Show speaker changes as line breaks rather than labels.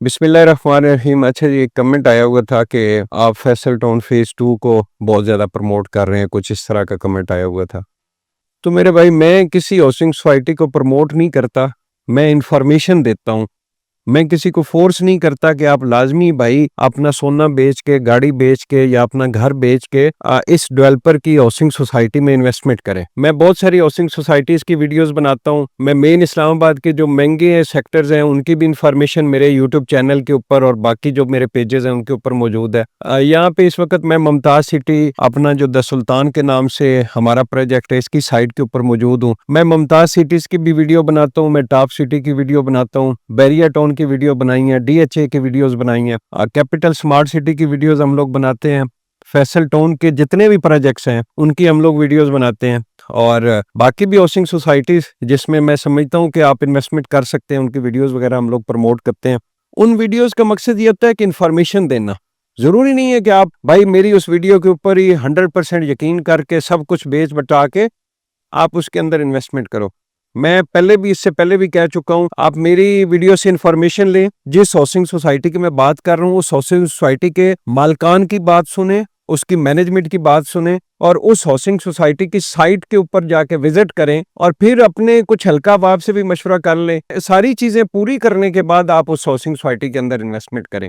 बिस्मिल्लाहिर्रहमानिर्रहीम। अच्छा जी, एक कमेंट आया हुआ था कि आप फैसल टाउन फेज़ 2 को बहुत ज़्यादा प्रमोट कर रहे हैं, कुछ इस तरह का कमेंट आया हुआ था। तो मेरे भाई, मैं किसी हाउसिंग सोसाइटी को प्रमोट नहीं करता, मैं इन्फॉर्मेशन देता हूँ। मैं किसी को फोर्स नहीं करता कि आप लाजमी भाई अपना सोना बेच के, गाड़ी बेच के या अपना घर बेच के इस डेवलपर की हाउसिंग सोसाइटी में इन्वेस्टमेंट करें। मैं बहुत सारी हाउसिंग सोसाइटीज़ की वीडियोस बनाता हूँ। मैं मेन इस्लामाबाद के जो महंगे सेक्टर्स हैं उनकी भी इंफॉर्मेशन मेरे यूट्यूब चैनल के ऊपर और बाकी जो मेरे पेजेस हैं उनके ऊपर मौजूद है। यहाँ पे इस वक्त मैं मुमताज़ सिटी, अपना जो द सुल्तान के नाम से हमारा प्रोजेक्ट है, इसकी साइट के ऊपर मौजूद हूँ। मैं मुमताज़ सिटीज़ की भी वीडियो बनाता हूँ, मैं टॉप सिटी की वीडियो बनाता हूँ, बैरिया टाउन की वीडियो बनाई है, DHA की वीडियोस बनाई हैं, कैपिटल स्मार्ट सिटी की वीडियोस हम लोग बनाते हैं, फैसल टाउन के जितने भी प्रोजेक्ट्स हैं उनकी हम लोग वीडियोस बनाते हैं, और बाकी भी हाउसिंग सोसाइटीज़ जिसमें मैं समझता हूँ कि आप इन्वेस्टमेंट कर सकते हैं उनकी वीडियोस वगैरह हम लोग प्रमोट करते हैं। उन वीडियोस का मकसद ये होता है कि इन्फॉर्मेशन देना। ज़रूरी नहीं है कि आप भाई मेरी उस वीडियो के ऊपर ही 100% यकीन करके सब कुछ बेच बचा के आप उसके अंदर इन्वेस्टमेंट करो। मैं पहले भी, इससे पहले भी कह चुका हूँ, आप मेरी वीडियो से इन्फॉर्मेशन लें। जिस हाउसिंग सोसाइटी की मैं बात कर रहा हूँ उस हाउसिंग सोसाइटी के मालकान की बात सुने, उसकी मैनेजमेंट की बात सुने और उस हाउसिंग सोसाइटी की साइट के ऊपर जाके विजिट करें और फिर अपने कुछ हल्का बाप से भी मशवरा कर लें। सारी चीज़ें पूरी करने के बाद आप उस हाउसिंग सोसाइटी के अंदर इन्वेस्टमेंट करें।